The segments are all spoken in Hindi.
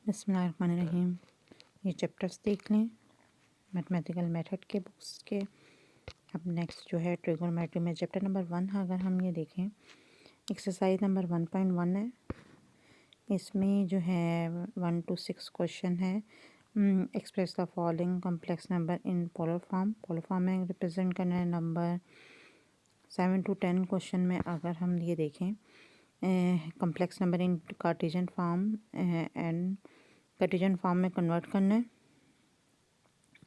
बिस्मिल्लाहिर्रहमानिर्रहीम। ये चैप्टर्स देख लें मैथमेटिकल मेथड के बुक्स के। अब नेक्स्ट जो है ट्रिगोनोमेट्री में चैप्टर नंबर 1 अगर हम ये देखें, एक्सरसाइज नंबर 1.1 है। इसमें जो है 1 to 6 क्वेश्चन है। Express the following complex number in polar form में रिप्रेजेंट करना है। नंबर 7 to 10 क्वेश्चन में अगर हम ये देखें, complex number in Cartesian form and Cartesian form में कन्वर्ट करना है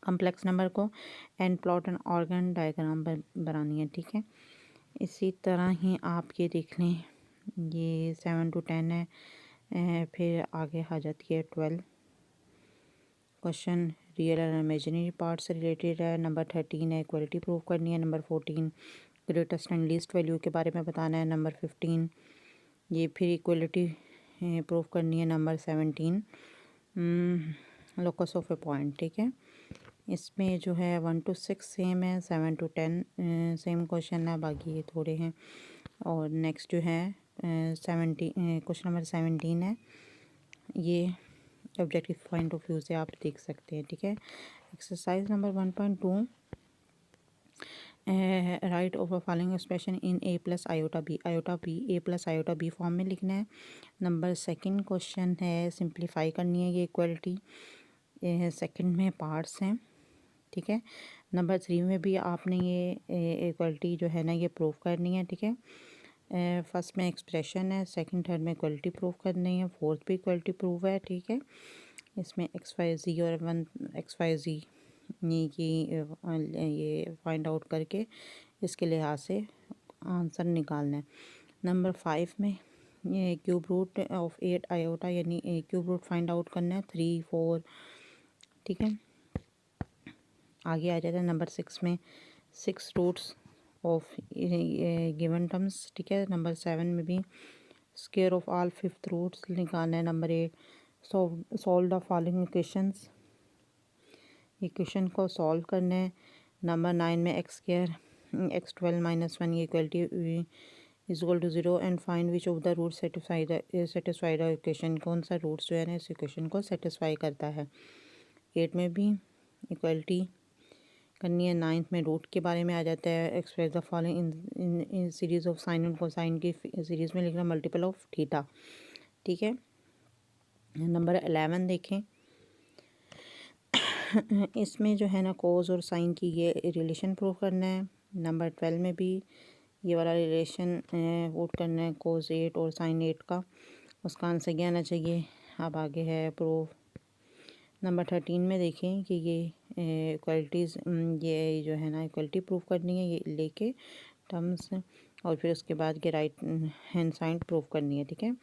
कॉम्प्लेक्स नंबर को, and plot and organ diagram बनानी है। ठीक है, इसी तरह ही आप ये देख लें, ये 7 to 10 है। फिर आगे आ जाती है 12 क्वेश्चन, रियल और इमेजिनरी पार्ट से रिलेटेड है। नंबर 13 है इक्वलिटी प्रूव करनी है। Number 14 greatest and least value के बारे में बताना है। नंबर 15 ये फिर इक्वलिटी प्रूव करनी है। Number 17 locus of A point. ठीक है, इसमें जो है 1 to 6 सेम है, 7 to 10 सेम क्वेश्चन है, बाकी ये थोड़े हैं। और नेक्स्ट जो है 17 क्वेश्चन नंबर 17 है, ये ऑब्जेक्टिव पॉइंट ऑफ व्यू से आप देख सकते हैं। ठीक है, exercise number 1.2 write over following expression in a plus iota b a plus iota b form में लिखना है। नंबर 2 क्वेश्चन है सिंप्लीफाई करनी है ये इक्वलिटी। सेकंड में पार्ट्स हैं। ठीक है, नंबर 3 में भी आपने ये इक्वलिटी जो है ना ये प्रूव करनी है। ठीक है, फर्स्ट में एक्सप्रेशन है, सेकंड थर्ड में इक्वलिटी प्रूव करनी है, फोर्थ भी इक्वलिटी प्रूव है। ठीक है, इसमें एक्स वाई जी और 1 एक्स वाई जी ये फाइंड आउट करके इसके लिहाज से आंसर निकालना है। नंबर 5 में ये क्यूब रूट ऑफ 8 आयोटा यानी क्यूब रूट फाइंड आउट करना है, 3 4। ठीक है, आगे आ जाता है नंबर 6 में 6 रूट्स ऑफ गिवन टर्म्स। ठीक है, नंबर 7 में भी square of all 5th roots निकालना है। Number 8 solve the following equations, equation को सॉल्व करना है। नंबर 9 में x square x12 - 1 equality is equal to 0 and find which of the root satisfied equation, कौन सा रूट्स जो है ना इस इक्वेशन को सेटिस्फाई करता है। 8 में भी इक्वलिटी करनी है। 9th में रूट के बारे में आ जाता है। Express the following in series of sine and cosine की सीरीज में लिखना मल्टीपल ऑफ थीटा। ठीक है, नंबर 11 देखें, इसमें जो है ना कोस और साइन की ये रिलेशन प्रूव करना है। नंबर 12 में भी ये वाला रिलेशन पुट करना है, कोस 8 और साइन 8 का, उसका आंसर क्या आना चाहिए। अब आगे है प्रूफ। नंबर 13 में देखें कि ये इक्वलिटीज़ ये जो है ना इक्वलिटी प्रूव करनी है, ये लेके टर्म्स, और फिर उसके बाद के राइट हैंड साइड प्रूव करनी है। ठीक है,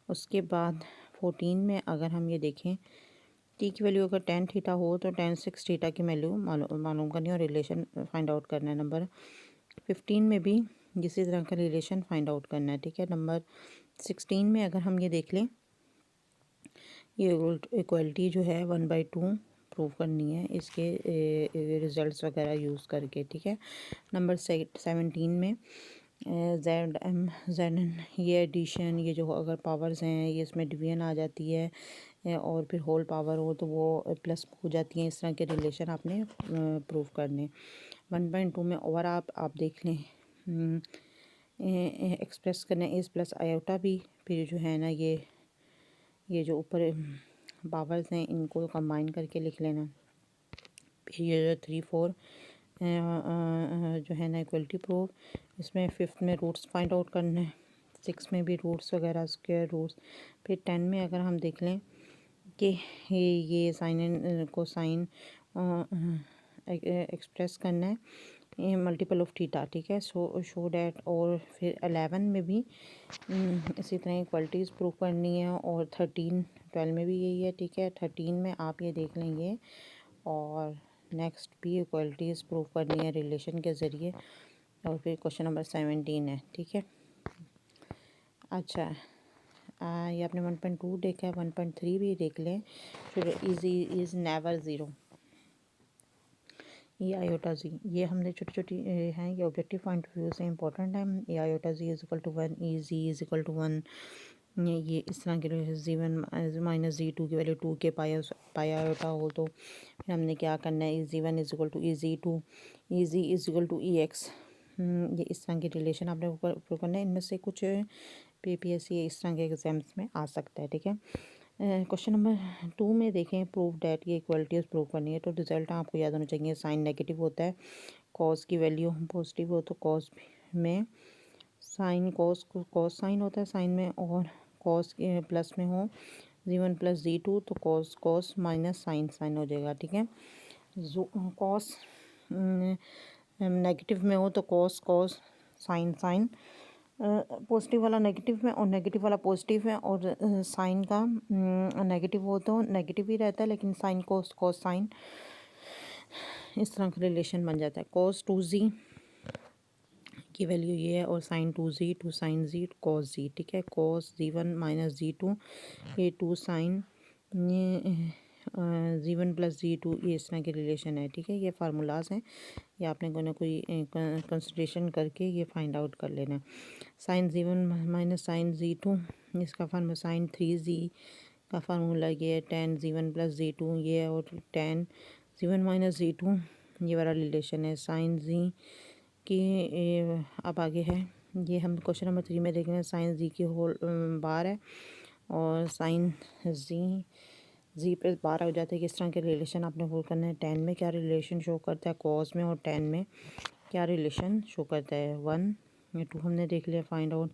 उसके बाद 14 में अगर हम ये देखें, टी की वैल्यू अगर 10 थीटा हो तो 10 6 थीटा की वैल्यू मालूम करनी है और रिलेशन फाइंड आउट करना है। नंबर 15 में भी इसी तरह का रिलेशन फाइंड आउट करना है। ठीक है, नंबर 16 में अगर हम ये देख लें, ये इक्वलिटी जो है 1/2 प्रूव करनी है इसके रिजल्ट्स वगैरह यूज़ करके। ठीक है, नंबर 17 में जेड एम जेड एन ये एडिशन, ये जो अगर पावर्स हैं ये इसमें डिवीजन आ जाती है, और फिर होल पावर हो तो वो प्लस हो जाती हैं। इस तरह के रिलेशन आपने प्रूव करने। 1.2 में और आप देख लें, एक्सप्रेस करना एस प्लस आयोटा भी, फिर जो है ना ये जो ऊपर पावर्स हैं इनको कंबाइन करके लिख लेना। फिर ये 3 4 जो है ना इक्वलिटी प्रूफ, इसमें 5th में रूट्स फाइंड आउट करना है, 6 में भी रूट्स वगैरह स्क्वायर रूट्स। फिर 10 में अगर हम देख लें कि ये साइन को साइन एक्सप्रेस करना है मल्टीपल ऑफ थीटा। ठीक है, शो डैट। और फिर 11 में भी इसी तरह इक्वलिटीज़ प्रूव करनी है, और 12 में भी यही है। ठीक है, 13 में आप ये देख लेंगे, और नेक्स्ट भी इक्वलिटीज़ प्रूव करनी है रिलेशन के ज़रिए। और फिर क्वेश्चन नंबर 17 है। ठीक है, अच्छा ये आपने 1.2 देखा है, 1.3 भी देख लें। फिर इज़ नेवर ज़ीरो, ये आयोटा जी, ये हमने छोटी छोटी हैं, ये ऑब्जेक्टिव पॉइंट ऑफ व्यू से इंपॉर्टेंट है। ये iota G is equal to 1, E G is equal to 1, ये इस तरह के Z1 माइनस Z2 की वैल्यू 2 के पाया होता हो तो फिर हमने क्या करना है, EZ1 is equal to EZ2, EZ is equal to EX। ये इस तरह के रिलेशन आपने प्रूव करना है। इनमें से कुछ PPSC इस तरह के एग्जाम्स में आ सकता है, ठीक है। क्वेश्चन नंबर 2 में देखें, प्रूव डैट, ये इक्वलिटीज प्रूव करनी है। तो रिजल्ट आपको याद होना चाहिए, साइन नेगेटिव होता है, कॉस की वैल्यू पॉजिटिव हो तो कॉस में साइन कॉस साइन होता है साइन में, और कॉस प्लस में हो Z1 प्लस Z2 तो कॉस माइनस साइन हो जाएगा, ठीक है। कॉस नेगेटिव में हो तो कॉस साइन पॉजिटिव वाला नेगेटिव में और नेगेटिव वाला पॉजिटिव है, और साइन का नेगेटिव हो तो नेगेटिव ही रहता है, लेकिन साइन कॉस साइन, इस तरह का रिलेशन बन जाता है। कॉस 2Z की वैल्यू ये है, और sine 2Z two sine Z cos Z, ठीक है। कॉस Z1 माइनस Z2, ये 2 साइन ये Z1 प्लस Z2, ये इस तरह के रिलेशन है, ठीक है। ये फार्मूलाज हैं, ये आपने कोई ना कोई कंसिडरेशन करके ये फाइंड आउट कर लेना है। Sign Z1 minus sign Z2, इसका फार्मूला साइन 3Z का फार्मूला ये है, टेन Z1 प्लस Z2 ये है, और टेन Z1 माइनस Z2 ये वाला रिलेशन है। साइन Z की अब आगे है, ये हम क्वेश्चन नंबर 3 में देख रहे हैं, साइन Z की होल बार है, और साइन Z पे बार हो जाता है। किस तरह के रिलेशन आपने प्रूव करना है। टेन में क्या रिलेशन शो करता है कॉस में, और टेन में क्या रिलेशन शो करता है। 1 या 2 हमने देख लिया, फाइंड आउट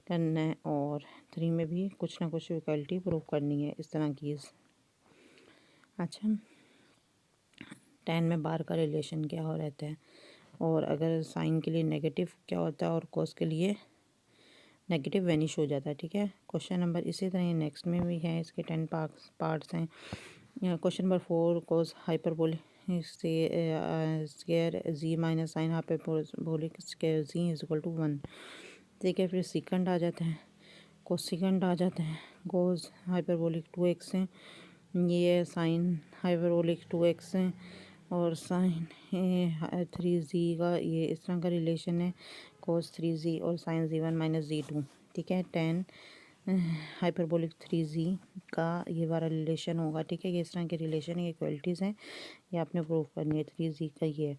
करना है, और 3 में भी कुछ ना कुछ इक्वलिटी प्रूव करनी है इस तरह की। अच्छा, 10 में बार का रिलेशन क्या हो रहता है, और अगर साइन के लिए नेगेटिव क्या होता है, और कॉस के लिए नेगेटिव वेनिश हो जाता है, ठीक है। क्वेश्चन नंबर इसी तरह नेक्स्ट में भी है, इसके 10 पार्ट्स हैं। Question number 4, cos hyperbolic square Z minus sine hyperbolic square Z is equal to 1, ठीक है। फिर सेकंड आ जाता है, कोसेकंड आ जाता है, कॉस हाइपरबोलिक 2x है, ये साइन हाइपरबोलिक 2x है, और साइन 3Z का ये इस तरह का रिलेशन है, cos 3Z, और साइन Z1 माइनस Z2, ठीक है। टेन हाइपरबोलिक 3Z का ये वाला रिलेशन होगा, ठीक है। ये इस तरह के रिलेशन, ये इक्वलिटीज़ हैं, ये आपने प्रूव करनी है। 3Z का ये है।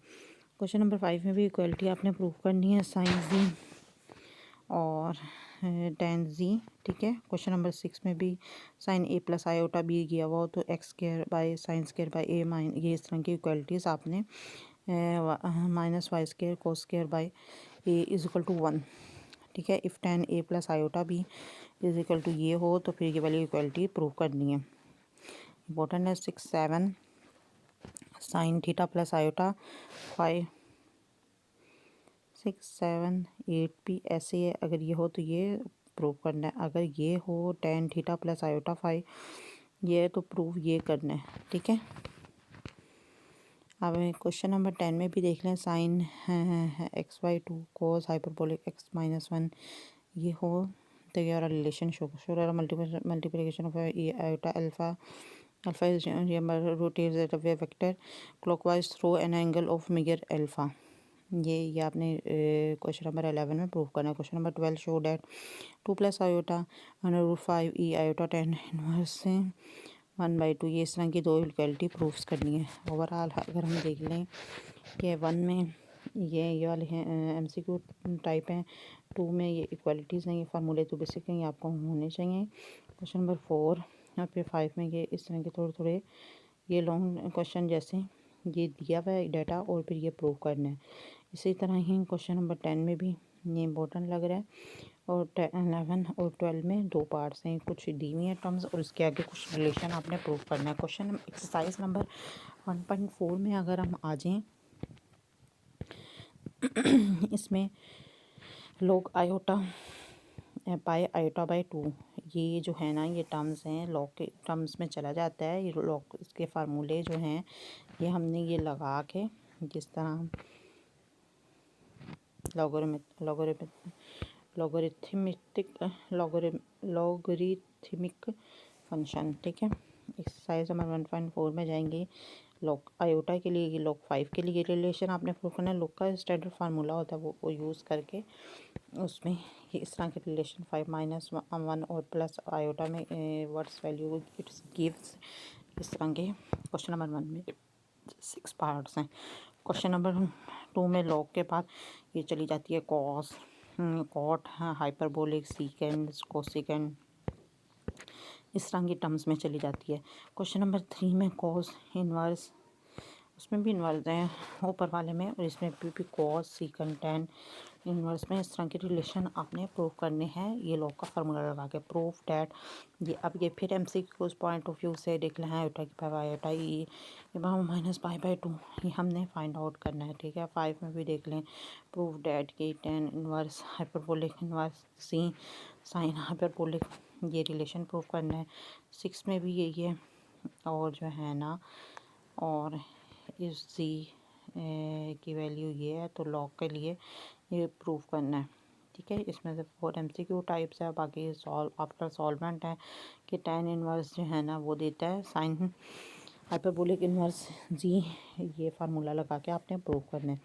क्वेश्चन नंबर 5 में भी इक्वलिटी आपने प्रूव करनी है, साइन Z और टेन Z, ठीक है। क्वेश्चन नंबर 6 में भी sine A plus iota B किया हुआ हो तो x square by sine square by A माइन, ये इस तरह की इक्वलिटीज़ आपने minus y square cos square by A is equal to 1, ठीक है। If tan A plus iota B is equal to ये हो तो फिर ये वाली इक्वलिटी प्रूव करनी है। इंपॉर्टेंट है। 6, 7 साइन थीटा प्लस आयोटा 5, 6, 7, 8 भी ऐसे है। अगर ये हो तो ये प्रूव करना है, अगर ये हो टेन थीटा प्लस आयोटा 5 ये है तो प्रूव ये करना है, ठीक है। अब क्वेश्चन नंबर 10 में भी देख लें, sine x/2 cos hyperbolic x minus 1 ये हो तो ये relation show multiplication of iota alpha is rotate vector clockwise through an angle of measure alpha, ये आपने क्वेश्चन नंबर 11 में प्रूव करना है। Question number 12, show that 2 plus iota √5 e iota tan inverse से 1/2, ये इस तरह की दो इक्वलिटी प्रूफ्स करनी है। ओवरऑल अगर हम देख लें कि 1 में ये वाले हैं MCQ टाइप हैं, 2 में ये इक्वलिटीज़ हैं, ये फार्मूले तो बेसिक हैं, ये आपको होने चाहिए। क्वेश्चन नंबर 4 और फिर 5 में ये इस तरह के थोड़े थोड़े ये लॉन्ग क्वेश्चन जैसे ये दिया हुआ है डाटा, और फिर ये प्रूव करना है। इसी तरह ही क्वेश्चन नंबर 10 में भी ये इम्पोर्टेंट लग रहा है, और 11 और 12 में 2 पार्ट्स हैं, कुछ दी हुई हैं टर्म्स और उसके आगे कुछ रिलेशन आपने प्रूव करना है। क्वेश्चन एक्सरसाइज नंबर 1.4 में अगर हम आ जाएं इसमें log iota pi iota by 2, ये जो है ना ये टर्म्स हैं, लॉग के टर्म्स में चला जाता है। ये लॉग इसके फार्मूले जो हैं ये हमने ये लगा के जिस तरह लॉगरिथमिक फंक्शन, ठीक है। एक्सरसाइज नंबर 1.4 में जाएंगे, लॉग आयोटा के लिए, लॉग 5 के लिए रिलेशन आपने प्रूव करना है। लॉग का स्टैंडर्ड फार्मूला होता है वो यूज़ करके उसमें ये इस तरह के रिलेशन 5 - 1 और प्लस आयोटा में व्हाट्स वैल्यू इट्स गिव्स, इस तरह के क्वेश्चन नंबर 1 में 6 पार्ट्स हैं। क्वेश्चन नंबर 2 में लॉग के बाद ये चली जाती है cos, cot, hyperbolic, secant, cosecant, इस तरह की टर्म्स में चली जाती है। क्वेश्चन नंबर 3 में कॉस इनवर्स, उसमें भी इन्वर्स हैं ऊपर वाले में, और इसमें भी कॉस, सीकेंड, टेन इन्वर्स में इस तरह के रिलेशन आपने प्रूव करने हैं ये लॉग का फार्मूला लगा के। प्रूफ डैट, ये अब ये फिर MCQ पॉइंट ऑफ व्यू से देख लें हैं, आयोटा की 5 आयोटा ई -π/2 ये हमने फाइंड आउट करना है, ठीक है। 5 में भी देख लें, प्रूफ डैट की tan inverse hyperbolic inverse C sine hyperbolic, ये रिलेशन प्रूव करना है। 6 में भी यही है, और जो है ना, और इस सी की वैल्यू ये है, तो लॉग के लिए ये प्रूव करना है, ठीक है। इसमें से 4 MCQ टाइप्स है, बाकी सॉल्व आफ्टर सॉल्वेंट है कि टेन इनवर्स जो है ना वो देता है साइन हाइपरबोलिक इनवर्स जी, ये फार्मूला लगा के आपने प्रूव करना है।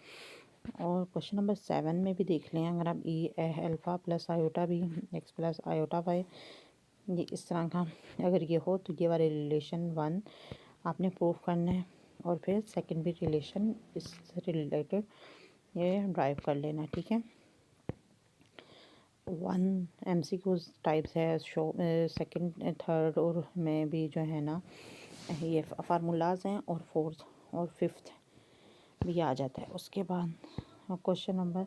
और क्वेश्चन नंबर 7 में भी देख लें, अगर आप e alpha plus iota b x plus iota y, ये इस तरह का अगर ये हो तो ये वाले रिलेशन 1 आपने प्रूव करना है, और फिर सेकंड भी रिलेशन इससे रिलेटेड ये ड्राइव कर लेना, ठीक है। 1 MCQ टाइप्स है, शो सेकंड थर्ड और में भी जो है ना ये फार्मूलाज हैं, और फोर्थ और फिफ्थ भी आ जाता है। उसके बाद क्वेश्चन नंबर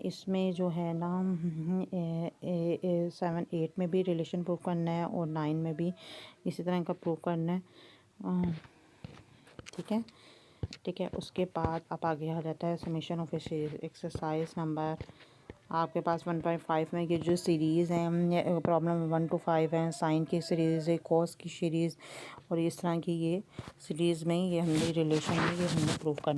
इसमें जो है ना 7 8 में भी रिलेशन प्रूव करना है, और 9 में भी इसी तरह का प्रूव करना है, ठीक है, ठीक है। उसके बाद आप आगे आ जाता है समीशन ऑफ एक्सरसाइज नंबर, आपके पास 1.5 में ये जो सीरीज़ हैं, प्रॉब्लम 1 to 5 हैं, साइन की सीरीज़ है, कॉस की सीरीज़, और इस तरह की ये सीरीज़ में ये हमने रिलेशन में ये हमने प्रूव करना